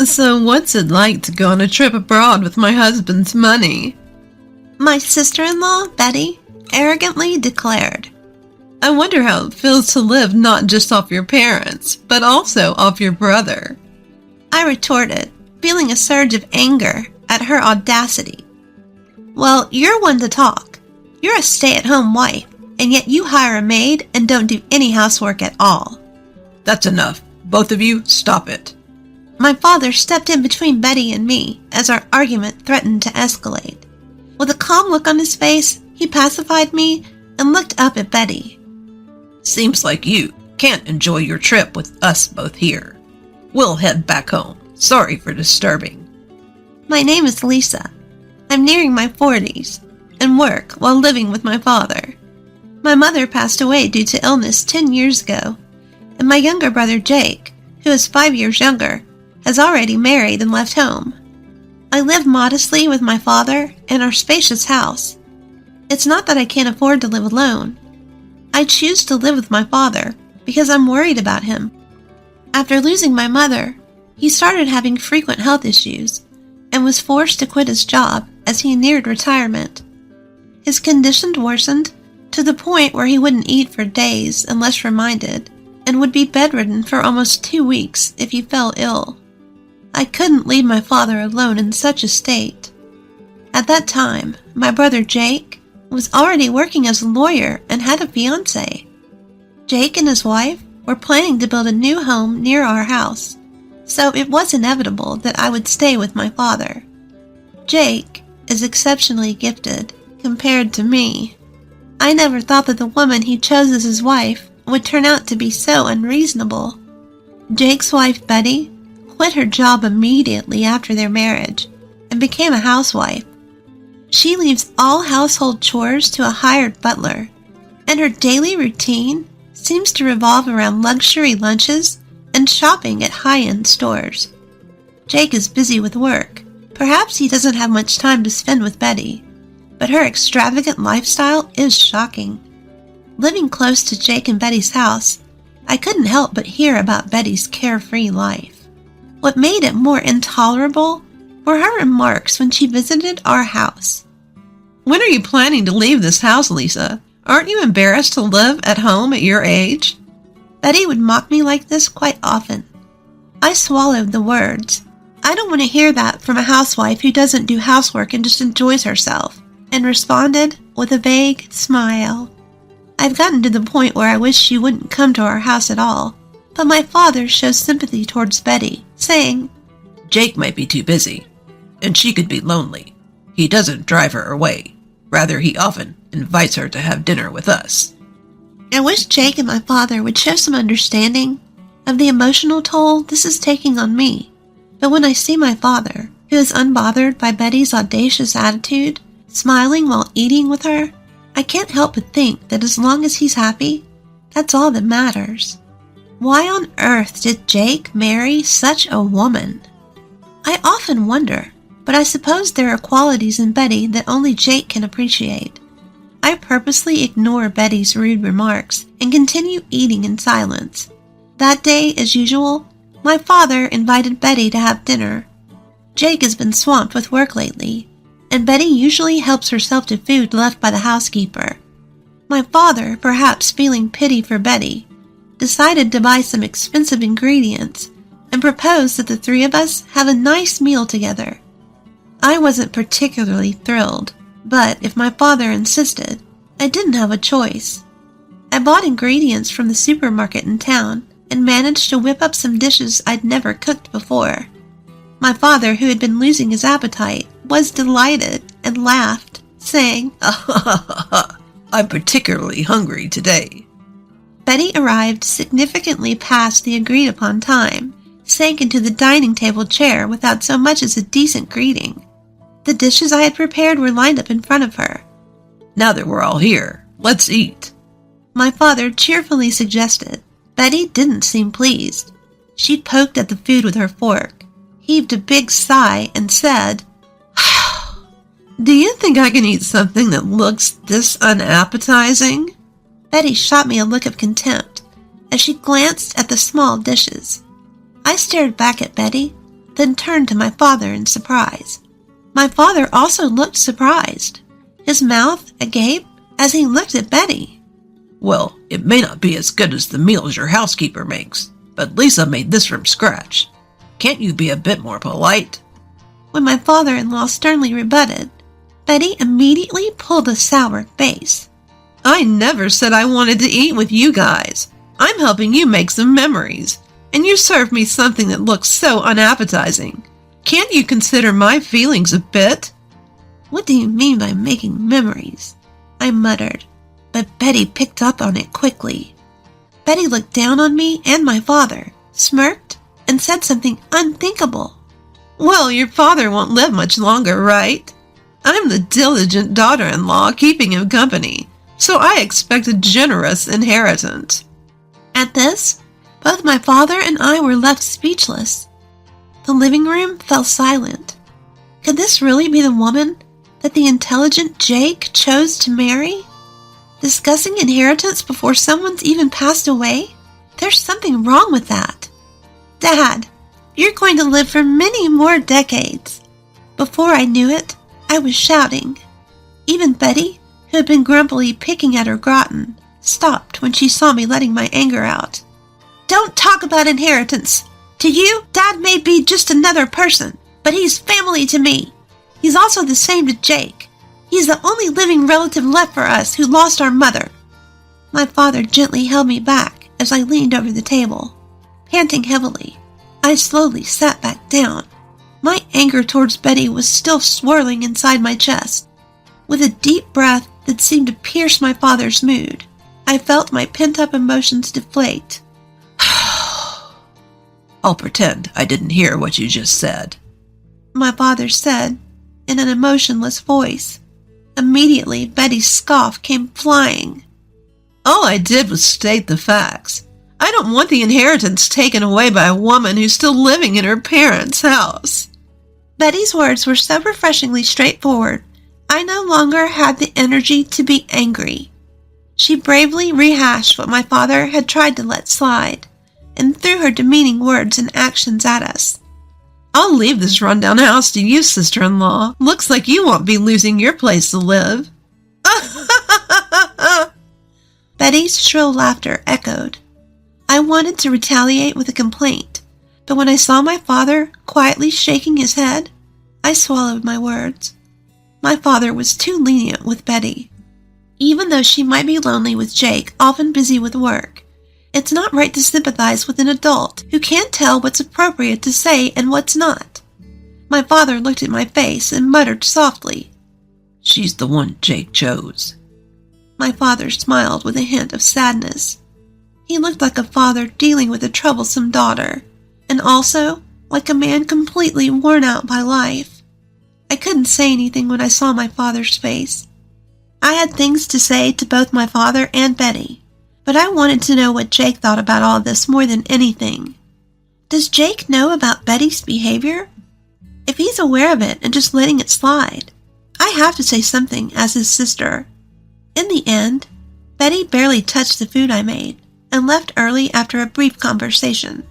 So what's it like to go on a trip abroad with my husband's money? My sister-in-law, Betty, arrogantly declared. I wonder how it feels to live not just off your parents, but also off your brother. I retorted, feeling a surge of anger at her audacity. Well, you're one to talk. You're a stay-at-home wife, and yet you hire a maid and don't do any housework at all. That's enough. Both of you, stop it. My father stepped in between Betty and me as our argument threatened to escalate. With a calm look on his face, he pacified me and looked up at Betty. Seems like you can't enjoy your trip with us both here. We'll head back home. Sorry for disturbing. My name is Lisa. I'm nearing my 40s and work while living with my father. My mother passed away due to illness 10 years ago, and my younger brother Jake, who is 5 years younger, has already married and left home. I live modestly with my father in our spacious house. It's not that I can't afford to live alone. I choose to live with my father because I'm worried about him. After losing my mother, he started having frequent health issues and was forced to quit his job as he neared retirement. His condition worsened to the point where he wouldn't eat for days unless reminded, and would be bedridden for almost 2 weeks if he fell ill. I couldn't leave my father alone in such a state. At that time, my brother Jake was already working as a lawyer and had a fiancé. Jake and his wife were planning to build a new home near our house, so it was inevitable that I would stay with my father. Jake is exceptionally gifted compared to me. I never thought that the woman he chose as his wife would turn out to be so unreasonable. Jake's wife, Betty, quit her job immediately after their marriage and became a housewife. She leaves all household chores to a hired butler, and her daily routine seems to revolve around luxury lunches and shopping at high-end stores. Jake is busy with work. Perhaps he doesn't have much time to spend with Betty, but her extravagant lifestyle is shocking. Living close to Jake and Betty's house, I couldn't help but hear about Betty's carefree life. What made it more intolerable were her remarks when she visited our house. When are you planning to leave this house, Lisa? Aren't you embarrassed to live at home at your age? Betty would mock me like this quite often. I swallowed the words. I don't want to hear that from a housewife who doesn't do housework and just enjoys herself, and responded with a vague smile. I've gotten to the point where I wish she wouldn't come to our house at all, but my father shows sympathy towards Betty, saying, Jake might be too busy, and she could be lonely. He doesn't drive her away. Rather, he often invites her to have dinner with us. I wish Jake and my father would show some understanding of the emotional toll this is taking on me. But when I see my father, who is unbothered by Betty's audacious attitude, smiling while eating with her, I can't help but think that as long as he's happy, that's all that matters. Why on earth did Jake marry such a woman? I often wonder, but I suppose there are qualities in Betty that only Jake can appreciate. I purposely ignore Betty's rude remarks and continue eating in silence. That day, as usual, my father invited Betty to have dinner. Jake has been swamped with work lately, and Betty usually helps herself to food left by the housekeeper. My father, perhaps feeling pity for Betty, decided to buy some expensive ingredients and proposed that the three of us have a nice meal together. I wasn't particularly thrilled, but if my father insisted, I didn't have a choice. I bought ingredients from the supermarket in town and managed to whip up some dishes I'd never cooked before. My father, who had been losing his appetite, was delighted and laughed, saying, I'm particularly hungry today. Betty arrived significantly past the agreed-upon time, sank into the dining table chair without so much as a decent greeting. The dishes I had prepared were lined up in front of her. Now that we're all here, let's eat, my father cheerfully suggested. Betty didn't seem pleased. She poked at the food with her fork, heaved a big sigh, and said, Do you think I can eat something that looks this unappetizing? Betty shot me a look of contempt as she glanced at the small dishes. I stared back at Betty, then turned to my father in surprise. My father also looked surprised, his mouth agape as he looked at Betty. Well, it may not be as good as the meals your housekeeper makes, but Lisa made this from scratch. Can't you be a bit more polite? When my father-in-law sternly rebutted, Betty immediately pulled a sour face. I never said I wanted to eat with you guys. I'm helping you make some memories, and you served me something that looks so unappetizing. Can't you consider my feelings a bit? What do you mean by making memories? I muttered, but Betty picked up on it quickly. Betty looked down on me and my father, smirked, and said something unthinkable. Well, your father won't live much longer, right? I'm the diligent daughter-in-law keeping him company, so I expect a generous inheritance. At this, both my father and I were left speechless. The living room fell silent. Could this really be the woman that the intelligent Jake chose to marry? Discussing inheritance before someone's even passed away? There's something wrong with that. Dad, you're going to live for many more decades. Before I knew it, I was shouting. Even Betty, who had been grumpily picking at her gratin, stopped when she saw me letting my anger out. Don't talk about inheritance. To you, Dad may be just another person, but he's family to me. He's also the same to Jake. He's the only living relative left for us who lost our mother. My father gently held me back as I leaned over the table. Panting heavily, I slowly sat back down. My anger towards Betty was still swirling inside my chest. With a deep breath that seemed to pierce my father's mood, I felt my pent-up emotions deflate. I'll pretend I didn't hear what you just said, my father said in an emotionless voice. Immediately, Betty's scoff came flying. All I did was state the facts. I don't want the inheritance taken away by a woman who's still living in her parents' house. Betty's words were so refreshingly straightforward, I no longer had the energy to be angry. She bravely rehashed what my father had tried to let slide, and threw her demeaning words and actions at us. I'll leave this rundown house to you, sister-in-law. Looks like you won't be losing your place to live. Betty's shrill laughter echoed. I wanted to retaliate with a complaint, but when I saw my father quietly shaking his head, I swallowed my words. My father was too lenient with Betty. Even though she might be lonely with Jake, often busy with work, it's not right to sympathize with an adult who can't tell what's appropriate to say and what's not. My father looked at my face and muttered softly, She's the one Jake chose. My father smiled with a hint of sadness. He looked like a father dealing with a troublesome daughter, and also like a man completely worn out by life. I couldn't say anything when I saw my father's face. I had things to say to both my father and Betty, but I wanted to know what Jake thought about all this more than anything. Does Jake know about Betty's behavior? If he's aware of it and just letting it slide, I have to say something as his sister. In the end, Betty barely touched the food I made and left early after a brief conversation.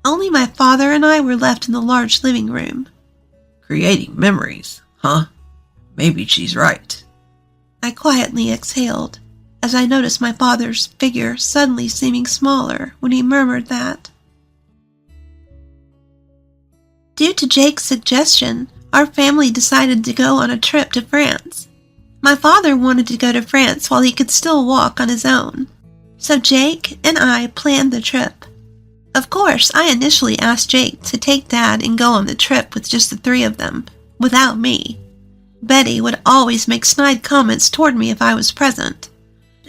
Only my father and I were left in the large living room. Creating memories, huh? Maybe she's right. I quietly exhaled as I noticed my father's figure suddenly seeming smaller when he murmured that. Due to Jake's suggestion, our family decided to go on a trip to France. My father wanted to go to France while he could still walk on his own, so Jake and I planned the trip. Of course, I initially asked Jake to take Dad and go on the trip with just the three of them, without me. Betty would always make snide comments toward me if I was present.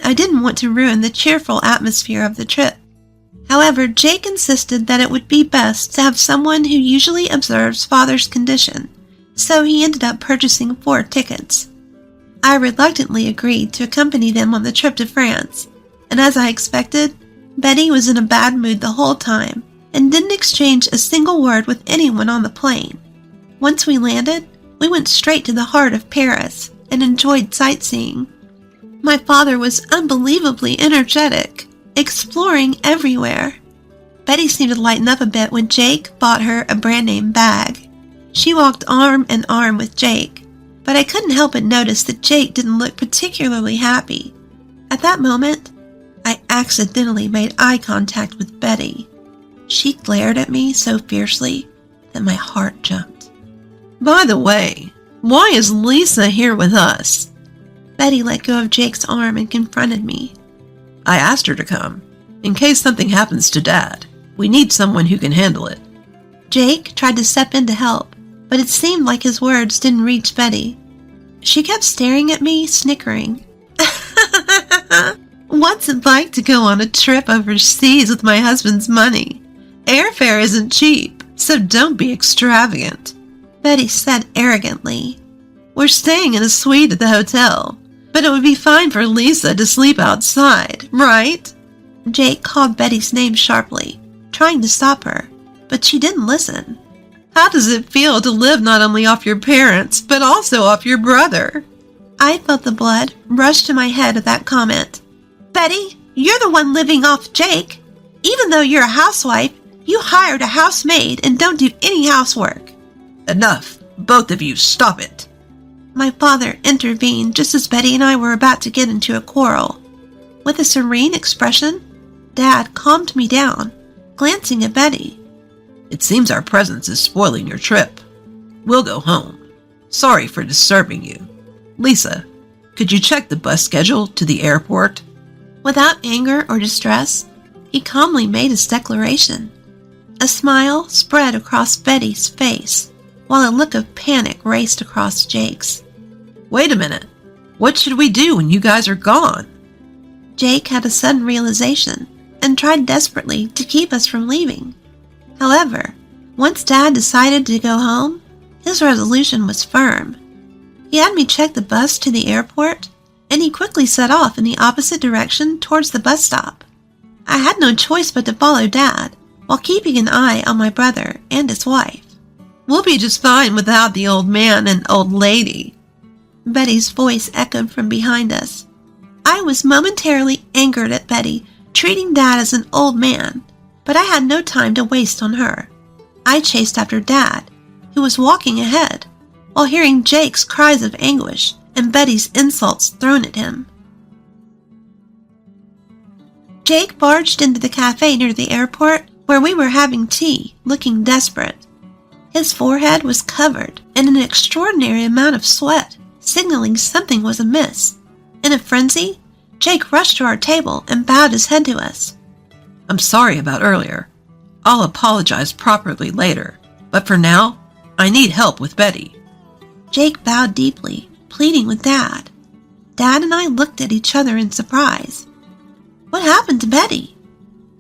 I didn't want to ruin the cheerful atmosphere of the trip. However, Jake insisted that it would be best to have someone who usually observes Father's condition, so he ended up purchasing 4 tickets. I reluctantly agreed to accompany them on the trip to France, and as I expected, Betty was in a bad mood the whole time and didn't exchange a single word with anyone on the plane. Once we landed, we went straight to the heart of Paris and enjoyed sightseeing. My father was unbelievably energetic, exploring everywhere. Betty seemed to lighten up a bit when Jake bought her a brand name bag. She walked arm in arm with Jake, but I couldn't help but notice that Jake didn't look particularly happy. At that moment, I accidentally made eye contact with Betty. She glared at me so fiercely that my heart jumped. By the way, why is Lisa here with us? Betty let go of Jake's arm and confronted me. I asked her to come. In case something happens to Dad, we need someone who can handle it. Jake tried to step in to help, but it seemed like his words didn't reach Betty. She kept staring at me, snickering. What's it like to go on a trip overseas with my husband's money? Airfare isn't cheap, so don't be extravagant, Betty said arrogantly. We're staying in a suite at the hotel, but it would be fine for Lisa to sleep outside, right? Jake called Betty's name sharply, trying to stop her, but she didn't listen. How does it feel to live not only off your parents, but also off your brother? I felt the blood rush to my head at that comment. Betty, you're the one living off Jake. Even though you're a housewife, you hired a housemaid and don't do any housework. Enough. Both of you, stop it. My father intervened just as Betty and I were about to get into a quarrel. With a serene expression, Dad calmed me down, glancing at Betty. It seems our presence is spoiling your trip. We'll go home. Sorry for disturbing you. Lisa, could you check the bus schedule to the airport? Without anger or distress, he calmly made his declaration. A smile spread across Betty's face, while a look of panic raced across Jake's. Wait a minute. What should we do when you guys are gone? Jake had a sudden realization and tried desperately to keep us from leaving. However, once Dad decided to go home, his resolution was firm. He had me check the bus to the airport, and he quickly set off in the opposite direction towards the bus stop. I had no choice but to follow Dad, while keeping an eye on my brother and his wife. We'll be just fine without the old man and old lady. Betty's voice echoed from behind us. I was momentarily angered at Betty treating Dad as an old man, but I had no time to waste on her. I chased after Dad, who was walking ahead, while hearing Jake's cries of anguish and Betty's insults thrown at him. Jake barged into the cafe near the airport where we were having tea, looking desperate. His forehead was covered in an extraordinary amount of sweat, signaling something was amiss. In a frenzy, Jake rushed to our table and bowed his head to us. I'm sorry about earlier. I'll apologize properly later, but for now, I need help with Betty. Jake bowed deeply, pleading with Dad. Dad and I looked at each other in surprise. What happened to Betty?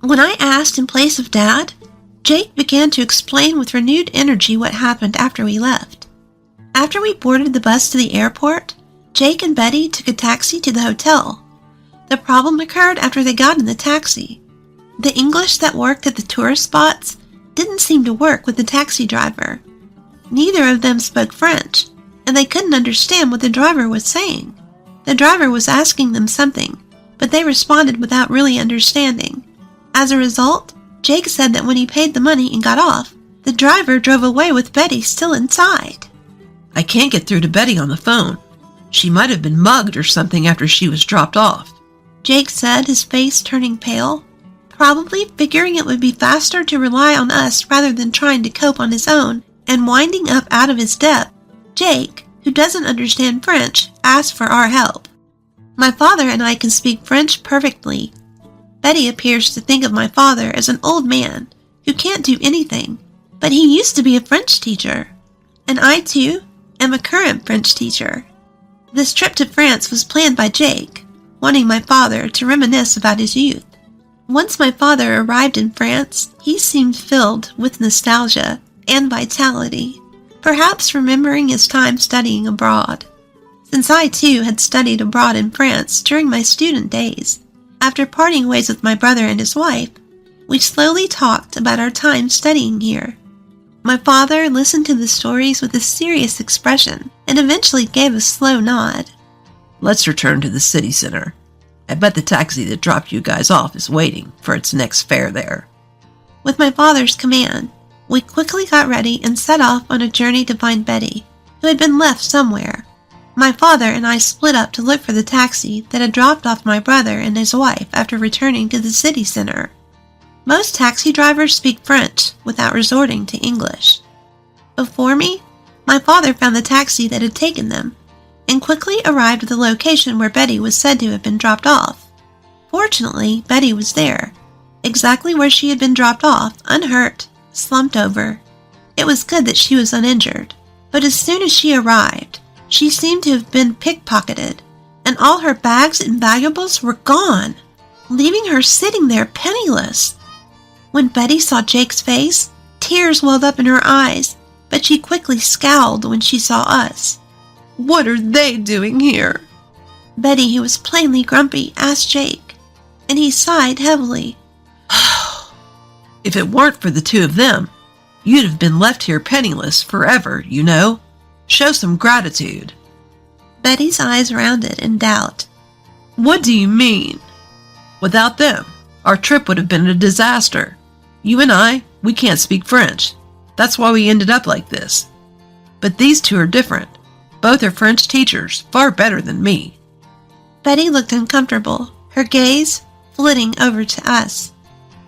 When I asked in place of Dad, Jake began to explain with renewed energy what happened after we left. After we boarded the bus to the airport, Jake and Betty took a taxi to the hotel. The problem occurred after they got in the taxi. The English that worked at the tourist spots didn't seem to work with the taxi driver. Neither of them spoke French, and they couldn't understand what the driver was saying. The driver was asking them something, but they responded without really understanding. As a result, Jake said that when he paid the money and got off, the driver drove away with Betty still inside. I can't get through to Betty on the phone. She might have been mugged or something after she was dropped off, Jake said, his face turning pale, probably figuring it would be faster to rely on us rather than trying to cope on his own and winding up out of his depth. Jake, who doesn't understand French, asked for our help. My father and I can speak French perfectly. Betty appears to think of my father as an old man who can't do anything, but he used to be a French teacher. And I, too, am a current French teacher. This trip to France was planned by Jake, wanting my father to reminisce about his youth. Once my father arrived in France, he seemed filled with nostalgia and vitality, perhaps remembering his time studying abroad. Since I, too, had studied abroad in France during my student days, after parting ways with my brother and his wife, we slowly talked about our time studying here. My father listened to the stories with a serious expression and eventually gave a slow nod. Let's return to the city center. I bet the taxi that dropped you guys off is waiting for its next fare there. With my father's command, we quickly got ready and set off on a journey to find Betty, who had been left somewhere. My father and I split up to look for the taxi that had dropped off my brother and his wife after returning to the city center. Most taxi drivers speak French without resorting to English. Before me, my father found the taxi that had taken them and quickly arrived at the location where Betty was said to have been dropped off. Fortunately, Betty was there, exactly where she had been dropped off, unhurt, slumped over. It was good that she was uninjured, but as soon as she arrived, she seemed to have been pickpocketed, and all her bags and valuables were gone, leaving her sitting there penniless. When Betty saw Jake's face, tears welled up in her eyes, but she quickly scowled when she saw us. "What are they doing here?" Betty, who was plainly grumpy, asked Jake, and he sighed heavily. "If it weren't for the two of them, you'd have been left here penniless forever, you know. Show some gratitude." Betty's eyes rounded in doubt. "What do you mean?" "Without them, our trip would have been a disaster. You and I, we can't speak French. That's why we ended up like this. But these two are different. Both are French teachers, far better than me." Betty looked uncomfortable, her gaze flitting over to us.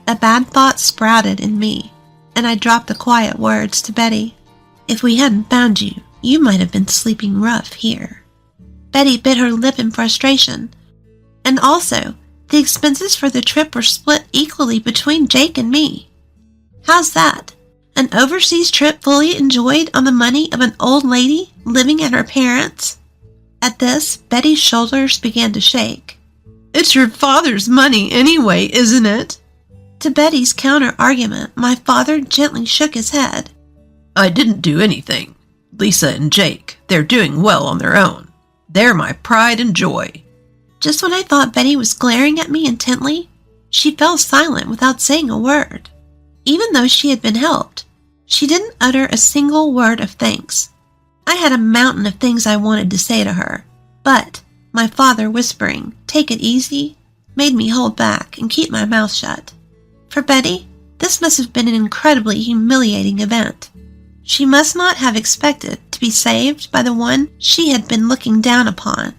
A bad thought sprouted in me, and I dropped the quiet words to Betty. "If we hadn't found you, you might have been sleeping rough here." Betty bit her lip in frustration. And also, the expenses for the trip were split equally between Jake and me. How's that? An overseas trip fully enjoyed on the money of an old lady living at her parents'? At this, Betty's shoulders began to shake. "It's your father's money anyway, isn't it?" To Betty's counter-argument, my father gently shook his head. "I didn't do anything. Lisa and Jake, they're doing well on their own. They're my pride and joy." Just when I thought Betty was glaring at me intently, she fell silent without saying a word. Even though she had been helped, she didn't utter a single word of thanks. I had a mountain of things I wanted to say to her, but my father whispering, "Take it easy," made me hold back and keep my mouth shut. For Betty, this must have been an incredibly humiliating event. She must not have expected to be saved by the one she had been looking down upon.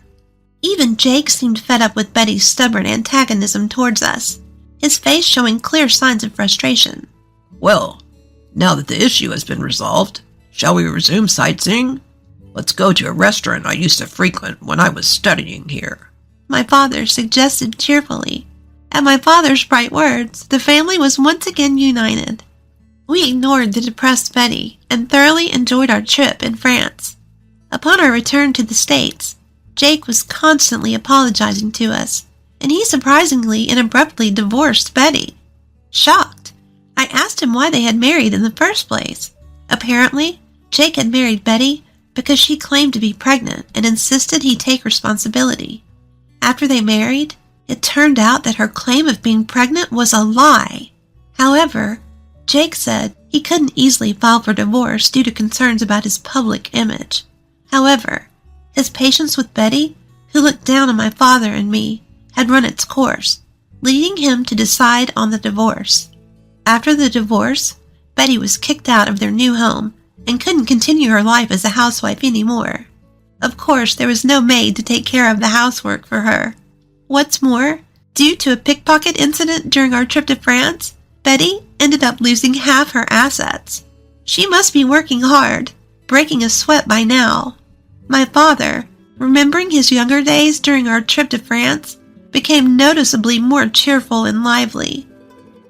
Even Jake seemed fed up with Betty's stubborn antagonism towards us, his face showing clear signs of frustration. "Well, now that the issue has been resolved, shall we resume sightseeing? Let's go to a restaurant I used to frequent when I was studying here," my father suggested cheerfully. At my father's bright words, the family was once again united. We ignored the depressed Betty and thoroughly enjoyed our trip in France. Upon our return to the States, Jake was constantly apologizing to us, and he surprisingly and abruptly divorced Betty. Shocked, I asked him why they had married in the first place. Apparently, Jake had married Betty because she claimed to be pregnant and insisted he take responsibility. After they married, it turned out that her claim of being pregnant was a lie. However, Jake said he couldn't easily file for divorce due to concerns about his public image. However, his patience with Betty, who looked down on my father and me, had run its course, leading him to decide on the divorce. After the divorce, Betty was kicked out of their new home and couldn't continue her life as a housewife anymore. Of course, there was no maid to take care of the housework for her. What's more, due to a pickpocket incident during our trip to France, Betty ended up losing half her assets. She must be working hard, breaking a sweat by now. My father, remembering his younger days during our trip to France, became noticeably more cheerful and lively.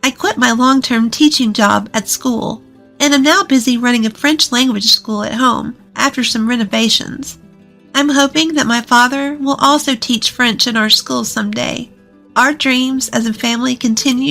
I quit my long-term teaching job at school and am now busy running a French language school at home after some renovations. I'm hoping that my father will also teach French in our school someday. Our dreams as a family continue